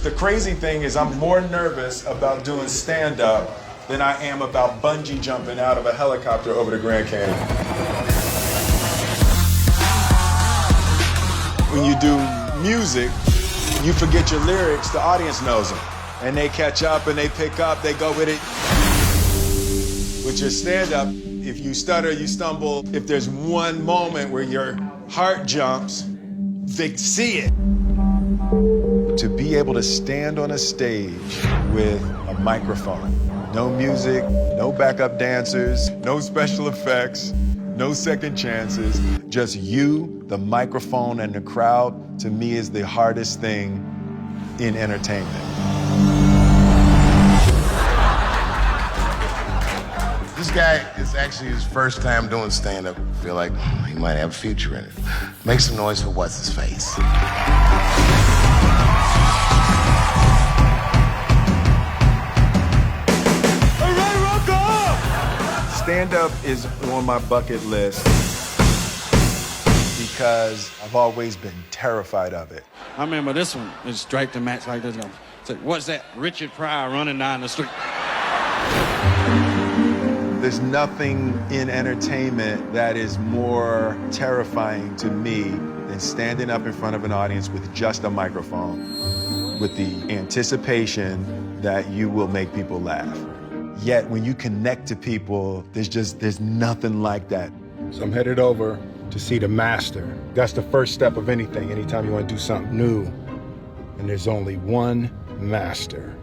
The crazy thing is I'm more nervous about doing stand-up than I am about bungee jumping out of a helicopter over the Grand Canyon. When you do music, you forget your lyrics, the audience knows them. And they catch up and they pick up, they go with it. With your stand-up, if you stutter, you stumble, if there's one moment where your heart jumps, they see it. To be able to stand on a stage with a microphone, no music, no backup dancers, no special effects, no second chances, just you, the microphone, and the crowd, to me is the hardest thing in entertainment. This guy is actually his first time doing stand-up. I feel like he might have a future in it. Make some noise for what's-his-face. Stand-up is on my bucket list because I've always been terrified of it. I remember this one, it straight to match like this. Say, what's that? Richard Pryor running down the street. There's nothing in entertainment that is more terrifying to me than standing up in front of an audience with just a microphone, with the anticipation that you will make people laugh. Yet when you connect to people, there's nothing like that. So I'm headed over to see the master. That's the first step of anything, anytime you want to do something new. And there's only one master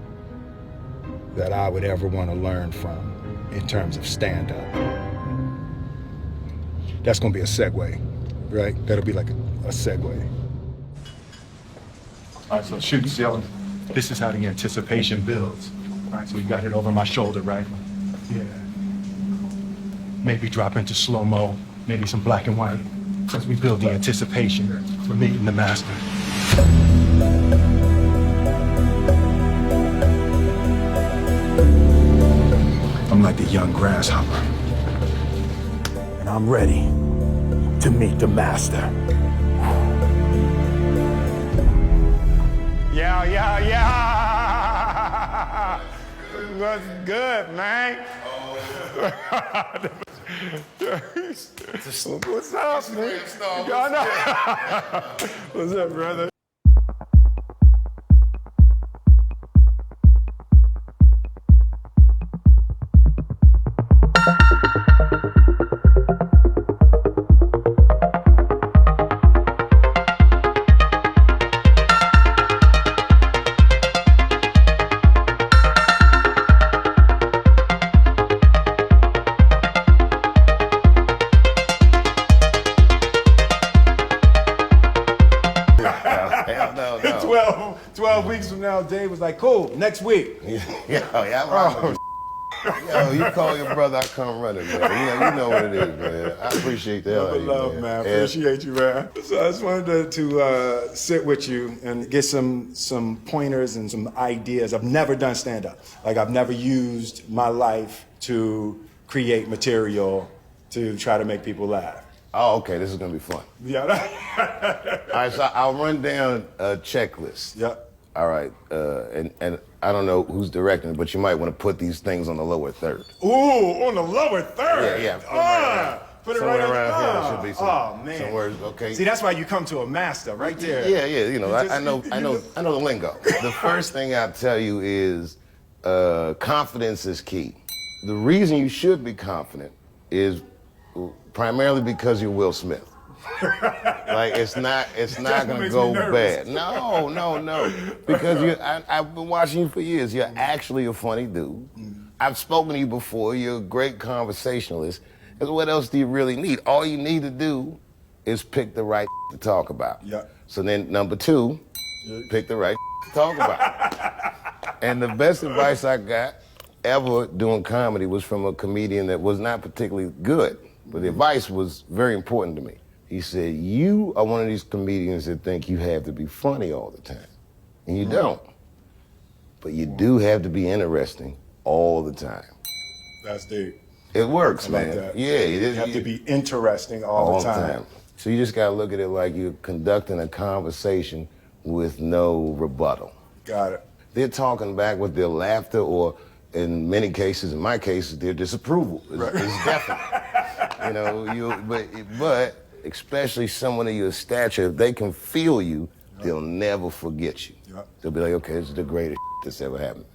that I would ever want to learn from in terms of stand-up. That's gonna be a segue, right? That'll be like a segue. All right, so shooting ceiling. This is how the anticipation builds. All right, so we got it over my shoulder, right? Yeah. Maybe drop into slow-mo, maybe some black and white, as we build the anticipation for meeting the master. I'm like the young grasshopper, and I'm ready to meet the master. Yeah. What's good, man? What's up, man? What's up, brother? Hell no. 12 weeks from now, Dave was like, cool, next week. Yeah. Yo, you call your brother, I come running, man. You know what it is, man. I appreciate that. Love, man. Appreciate you, man. So I just wanted to sit with you and get some pointers and some ideas. I've never done stand-up. Like, I've never used my life to create material to try to make people laugh. Oh, okay, this is gonna be fun. Yeah. All right, so I'll run down a checklist. Yep. All right, and I don't know who's directing it, but you might want to put these things on the lower third. Ooh, on the lower third? Yeah. Put it Somewhere right around here, there. there should be some words, okay? See, that's why you come to a master, right there. Yeah, you know, I know the lingo. The first thing I'll tell you is confidence is key. The reason you should be confident is primarily because you're Will Smith. Like, it's not gonna go bad. No. Because I've been watching you for years. You're actually a funny dude. I've spoken to you before. You're a great conversationalist. And what else do you really need? All you need to do is pick the right to talk about. Yeah. So then number 2, pick the right to talk about. And the best advice I got ever doing comedy was from a comedian that was not particularly good, but the advice was very important to me. He said, you are one of these comedians that think you have to be funny all the time. And you don't. But you do have to be interesting all the time. That's deep. It works, I like man. that. Yeah, You have to be interesting all the time. So you just gotta look at it like you're conducting a conversation with no rebuttal. Got it. They're talking back with their laughter, or in many cases, in my case, their disapproval. It's definite. You know, but especially someone of your stature, if they can feel you, they'll never forget you. They'll be like, okay, this is the greatest that's ever happened.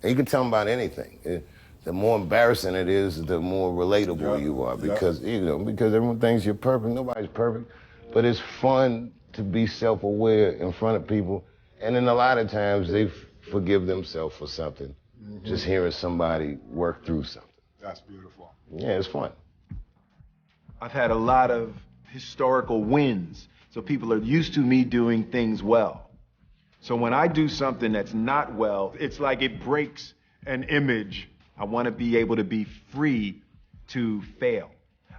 And you can tell them about anything. The more embarrassing it is, the more relatable you are, because because everyone thinks you're perfect. Nobody's perfect, but it's fun to be self-aware in front of people, and then a lot of times they forgive themselves for something. Just hearing somebody work through something. That's beautiful. Yeah, it's fun. I've had a lot of historical wins, so people are used to me doing things well. So when I do something that's not well, it's like it breaks an image. I want to be able to be free to fail.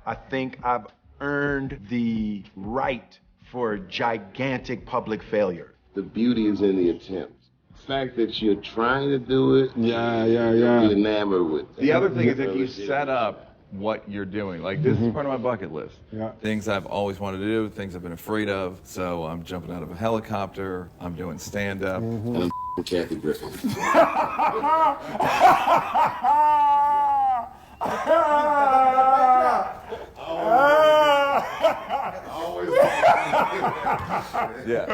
I think I've earned the right for gigantic public failure. The beauty is in the attempt. The fact that you're trying to do it, you're enamored with it. The other thing is if you set up what you're doing, like this is part of my bucket list. Things I've always wanted to do, things I've been afraid of. So I'm jumping out of a helicopter, I'm doing stand-up. And I'm Kathy Griffin. Yeah.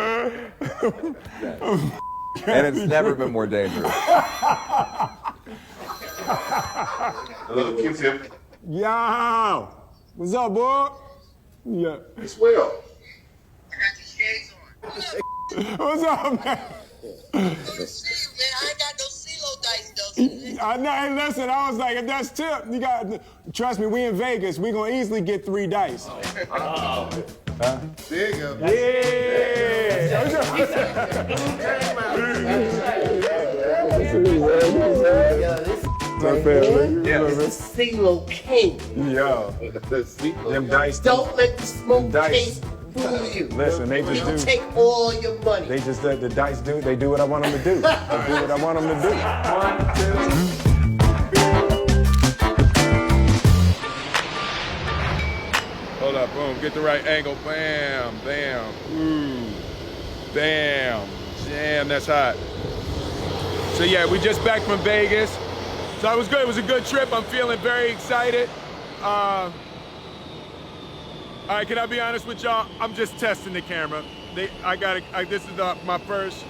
And it's never been more dangerous. Hello, Q-Tip. Yo! What's up, boy? Yeah. It's Will. I got your shades on. What's up, man? I ain't got no CeeLo dice, though. I know, hey, listen, I was like, if that's tip, you got, trust me, we in Vegas, we gonna easily get 3 dice. There you go. This is CeeLo King. Yo, them dice. Don't let the smoke Dice. taste fool you. Listen, they just They'll do. take all your money. They just, the dice do, they do what I want them to do. They do what I want them to do. 1, 2. Hold up, boom, get the right angle, bam, bam, ooh, bam, damn, that's hot. So yeah, we just back from Vegas. So it was good, it was a good trip, I'm feeling very excited. All right, can I be honest with y'all? I'm just testing the camera. This is my first,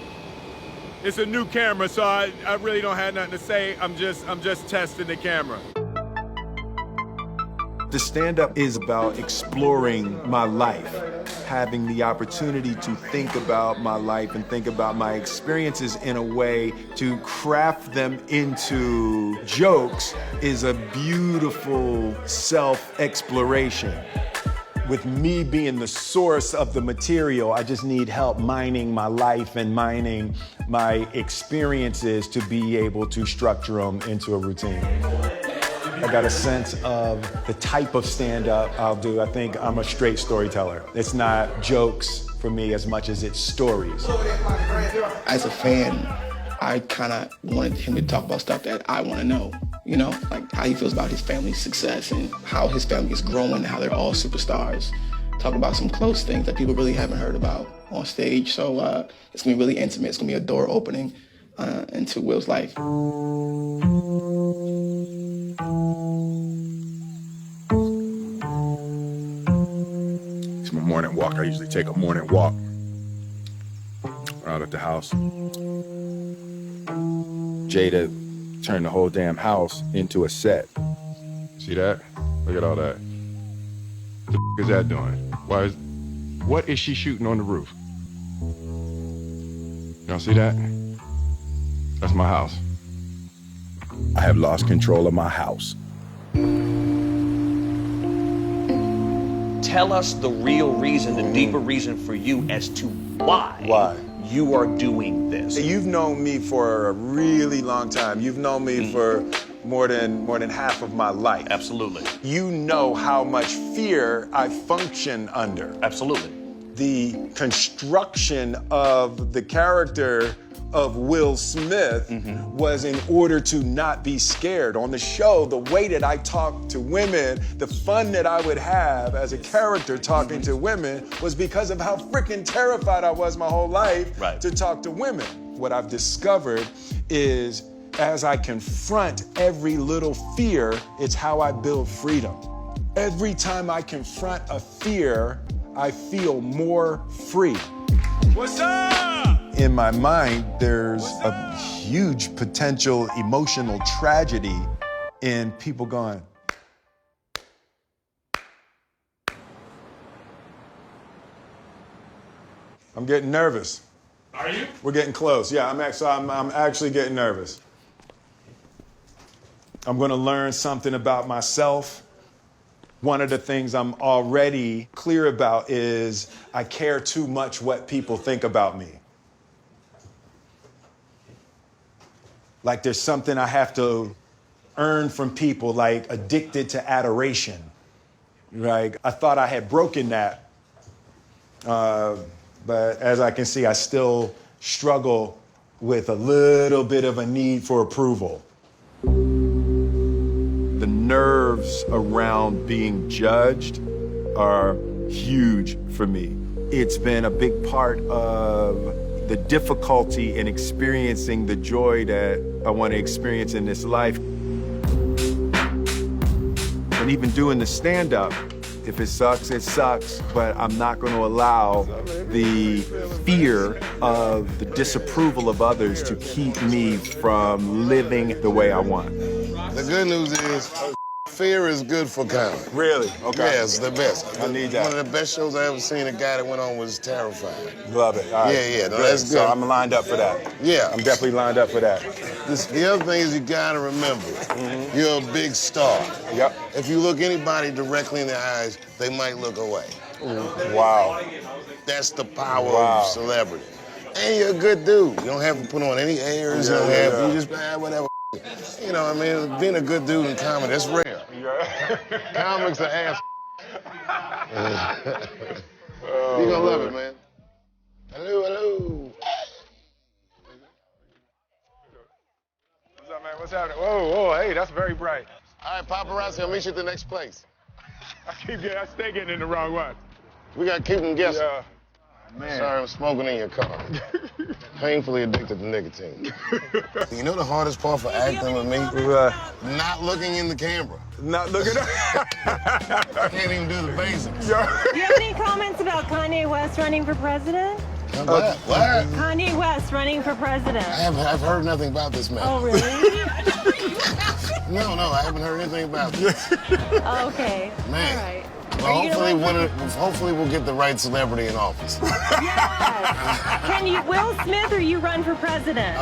it's a new camera, so I really don't have nothing to say. I'm just testing the camera. The stand-up is about exploring my life, having the opportunity to think about my life and think about my experiences in a way to craft them into jokes is a beautiful self-exploration. With me being the source of the material, I just need help mining my life and mining my experiences to be able to structure them into a routine. I got a sense of the type of stand-up I'll do. I think I'm a straight storyteller. It's not jokes for me as much as it's stories. As a fan, I kind of wanted him to talk about stuff that I want to know, you know, like how he feels about his family's success and how his family is growing and how they're all superstars. Talk about some close things that people really haven't heard about on stage. So it's gonna be really intimate. It's gonna be a door opening into Will's life. It's my morning walk. I usually take a morning walk out at the house. Jada turned the whole damn house into a set. See that? Look at all that. What the is that doing? What is she shooting on the roof? Y'all see that? That's my house. I have lost control of my house. Tell us the real reason, the deeper reason for you as to why you are doing this. You've known me for a really long time. You've known me for more than half of my life. Absolutely. You know how much fear I function under. Absolutely. The construction of the character of Will Smith was in order to not be scared. On the show, the way that I talked to women, the fun that I would have as a character talking to women was because of how freaking terrified I was my whole life to talk to women. What I've discovered is as I confront every little fear, it's how I build freedom. Every time I confront a fear, I feel more free. What's up? In my mind, there's a huge potential emotional tragedy in people going, I'm getting nervous. Are you? We're getting close. Yeah, I'm actually getting nervous. I'm gonna learn something about myself. One of the things I'm already clear about is I care too much what people think about me. Like there's something I have to earn from people, like addicted to adoration. Right? I thought I had broken that. But as I can see, I still struggle with a little bit of a need for approval. The nerves around being judged are huge for me. It's been a big part of the difficulty in experiencing the joy that I want to experience in this life. And even doing the stand-up, if it sucks, but I'm not going to allow the fear of the disapproval of others to keep me from living the way I want. The good news is, fear is good for comedy. Really? Okay. Yeah, it's the best. I need that. One of the best shows I ever seen, a guy that went on was terrified. Love it. All right. Yeah, no, that's good. So I'm lined up for that. Yeah. I'm definitely lined up for that. The other thing is you gotta remember, you're a big star. Yep. If you look anybody directly in the eyes, they might look away. Wow. That's the power of celebrity. And you're a good dude. You don't have to put on any airs. You just, whatever. You know, I mean, being a good dude in comedy, that's rare. Comics are ass. You're gonna love it, man. Hello. What's up, man? What's happening? Whoa, hey, that's very bright. All right, paparazzi, I'll meet you at the next place. I stay getting in the wrong one. We gotta keep them guessing. Yeah. Man. Sorry, I'm smoking in your car. Painfully addicted to nicotine. You know the hardest part for acting with me? Not looking in the camera. Not looking I can't even do the basics. Do you have any comments about Kanye West running for president? What? Kanye West running for president. I've heard nothing about this man. Oh, really? No, I haven't heard anything about this. Okay. Man. All right. Well, hopefully we'll get the right celebrity in office. Yes. Can you, Will Smith, or you run for president?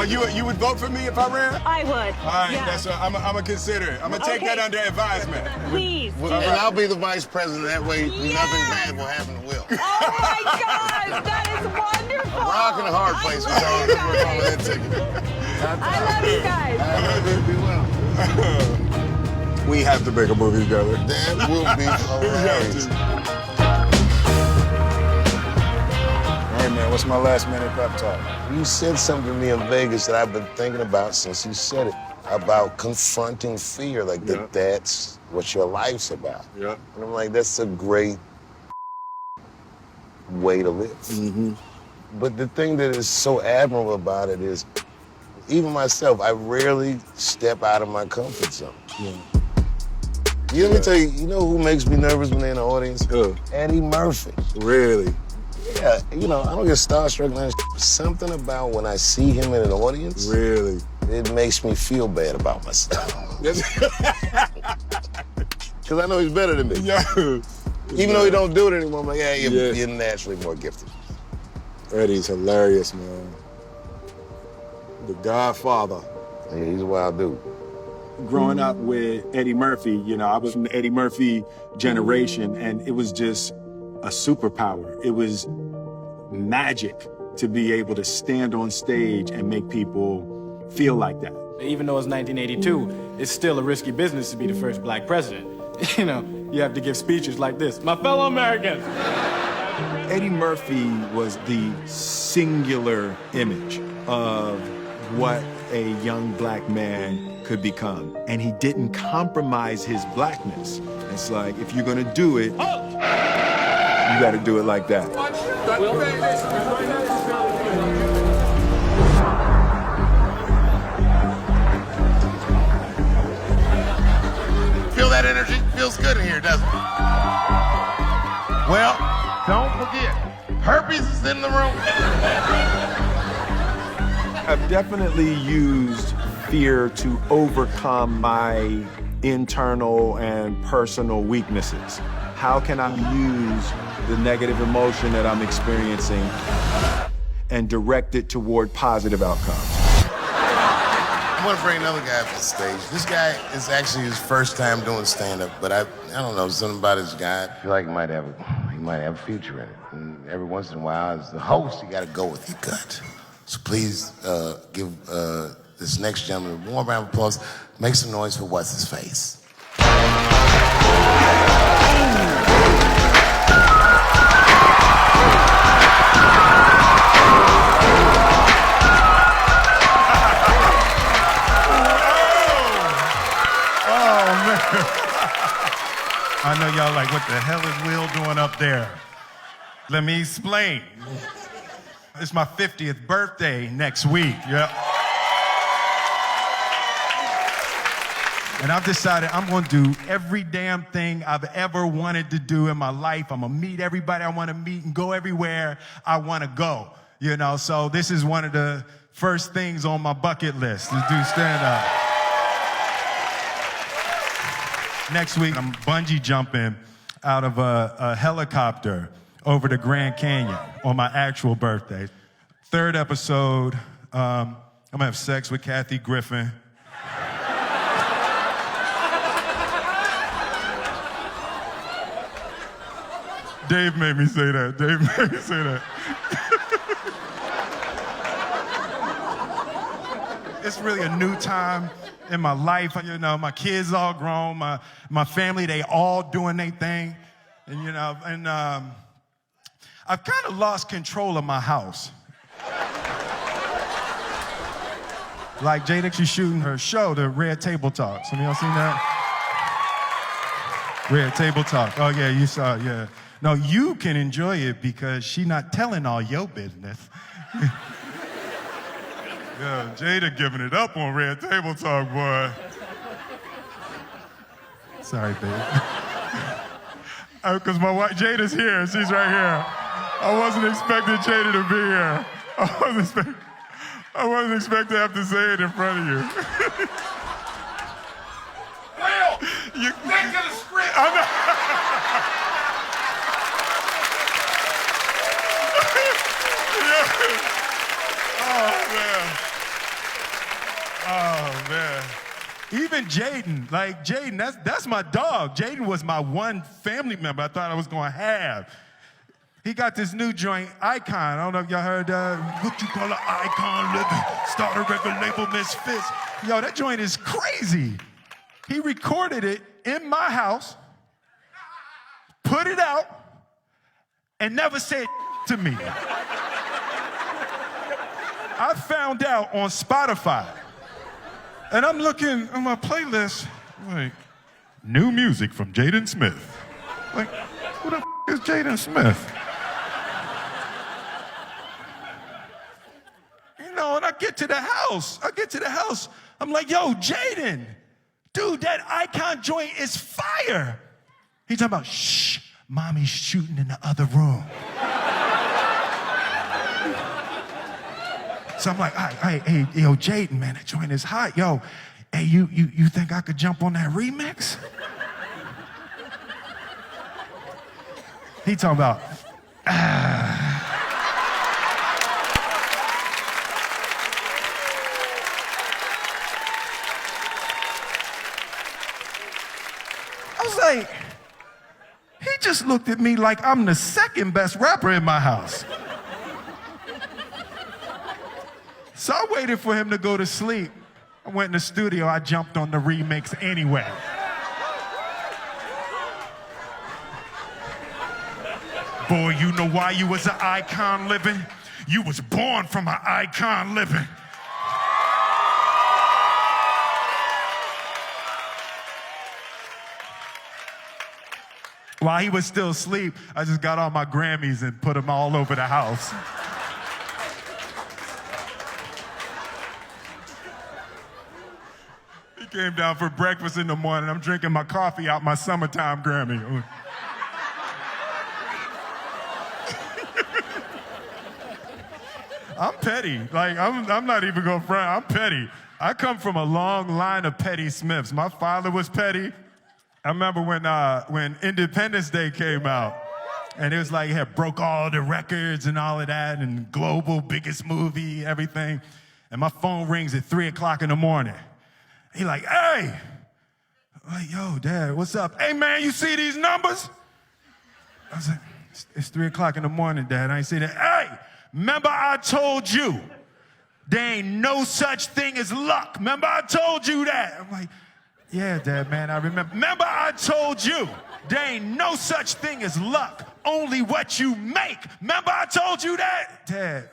You would vote for me if I ran? I would. All right, yes. I'm gonna consider it. I'm gonna take that under advisement. Please. And I'll be the vice president. That way, nothing bad will happen to Will. Oh my God, that is wonderful. A rock and a hard place. We call that ticket. I love you guys. I love you. Be well. We have to make a movie together. That will be hilarious. All right, man, what's my last minute pep talk? You said something to me in Vegas that I've been thinking about since you said it, about confronting fear, like that's what your life's about. Yeah. And I'm like, that's a great way to live. But the thing that is so admirable about it is, even myself, I rarely step out of my comfort zone. Let me tell you, you know who makes me nervous when they're in the audience? Who? Eddie Murphy. Really? Yeah, I don't get starstruck and something about when I see him in an audience. Really? It makes me feel bad about myself. Because I know he's better than me. Yeah. Even though he don't do it anymore, I'm like, you're naturally more gifted. Eddie's hilarious, man. The Godfather. Yeah, he's a wild dude. Growing up with Eddie Murphy, I was from the Eddie Murphy generation, and it was just a superpower. It was magic to be able to stand on stage and make people feel like that. Even though it's 1982, it's still a risky business to be the first black president. You have to give speeches like this. My fellow Americans. Eddie Murphy was the singular image of what a young black man could become. And he didn't compromise his blackness. It's like, if you're gonna do it, you gotta do it like that. in the room. I've definitely used fear to overcome my internal and personal weaknesses. How can I use the negative emotion that I'm experiencing and direct it toward positive outcomes? I want to bring another guy up to the stage. This guy is actually his first time doing stand-up, but I don't know, something about this guy. I feel like he might have a future in it. And every once in a while, as the host, you got to go with your gut. So please give this next gentleman a warm round of applause. Make some noise for what's his face. I know y'all like, what the hell is Will doing up there? Let me explain. It's my 50th birthday next week, yeah. And I've decided I'm gonna do every damn thing I've ever wanted to do in my life. I'm gonna meet everybody I wanna meet and go everywhere I wanna go, you know? So this is one of the first things on my bucket list, to do stand-up. Next week, I'm bungee jumping out of a helicopter over the Grand Canyon on my actual birthday. Third episode, I'm gonna have sex with Kathy Griffin. Dave made me say that. Dave made me say that. It's really a new time in my life. You know, my kids all grown, my family, they all doing their thing. And, you know, I've kind of lost control of my house. Like Jada, she's shooting her show, the Red Table Talk. Some of y'all seen that? Red Table Talk. Oh, yeah, you saw it, yeah. No, you can enjoy it because she's not telling all your business. Yeah, Jada giving it up on Red Table Talk, boy. Sorry, babe. Because my wife, Jada's here. She's right here. I wasn't expecting Jada to be here. I wasn't expecting to have to say it in front of you. Will, stick to the script. Oh, man. Oh, man. Even Jaden, like Jaden, that's my dog. Jaden was my one family member I thought I was going to have. He got this new joint, Icon. I don't know if y'all heard what you call an icon living. Start a record label, Misfits. Yo, that joint is crazy. He recorded it in my house, put it out, and never said to me. I found out on Spotify. And I'm looking on my playlist, like, new music from Jaden Smith. Like, who the is Jaden Smith? You know, and I get to the house. I'm like, yo, Jaden, dude, that Icon joint is fire. He's talking about, shh, mommy's shooting in the other room. So I'm like, hey, yo, Jaden, man, that joint is hot. Yo, hey, you think I could jump on that remix? He talking about, I was like, he just looked at me like I'm the second best rapper in my house. So I waited for him to go to sleep. I went in the studio, I jumped on the remix anyway. Boy, you know why you was an icon living? You was born from an icon living. While he was still asleep, I just got all my Grammys and put them all over the house. He came down for breakfast in the morning. I'm drinking my coffee out my summertime Grammy. I'm petty. Like, I'm not even gonna front. I'm petty. I come from a long line of petty Smiths. My father was petty. I remember when Independence Day came out, and it was like, it had broke all the records and all of that, and global biggest movie, everything. And my phone rings at 3 o'clock in the morning. He like, hey. I'm like, yo, Dad, what's up? Hey, man, you see these numbers? I was like, it's 3 o'clock in the morning, Dad. I ain't see that. Hey, remember I told you there ain't no such thing as luck. Remember I told you that? I'm like, yeah, Dad, man, I remember. Remember I told you there ain't no such thing as luck, only what you make. Remember I told you that? Dad,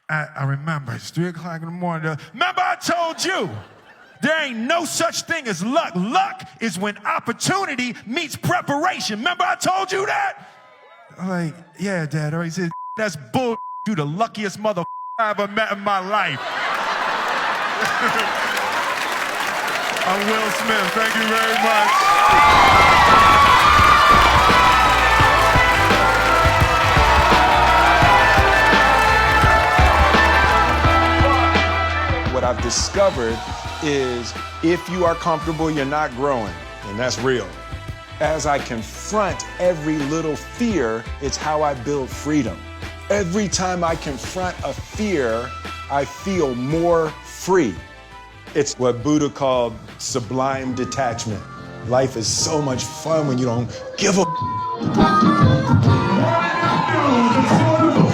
I remember. It's 3 o'clock in the morning. Remember I told you there ain't no such thing as luck. Luck is when opportunity meets preparation. Remember I told you that? I'm like, yeah, Dad. He said, that's bull. You the luckiest mother I ever met in my life. I'm Will Smith. Thank you very much. What I've discovered is if you are comfortable, you're not growing, and that's real. As I confront every little fear, it's how I build freedom. Every time I confront a fear, I feel more free. It's what Buddha called sublime detachment. Life is so much fun when you don't give a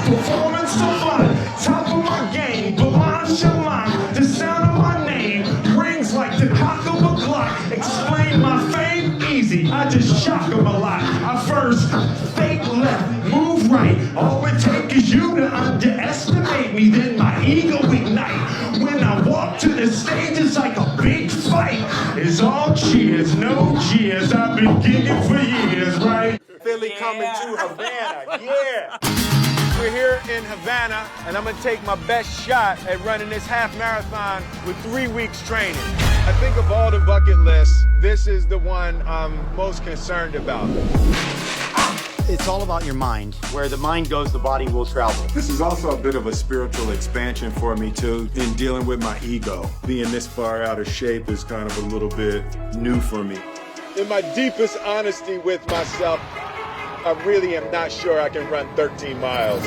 performance so fun, top of my game, balance your mind, the sound of my name rings like the cock of a clock. Explain my fame easy, I just shock them a lot. I first fake left, move right, all it takes is you to underestimate me, then my ego ignite. When I walk to the stage, it's like a big fight. It's all cheers, no cheers, I've been gigging for years, right? Philly coming to Havana, yeah. We're here in Havana, and I'm gonna take my best shot at running this half marathon with 3 weeks training. I think of all the bucket lists, this is the one I'm most concerned about. It's all about your mind. Where the mind goes, the body will travel. This is also a bit of a spiritual expansion for me too, in dealing with my ego. Being this far out of shape is kind of a little bit new for me. In my deepest honesty with myself, I really am not sure I can run 13 miles.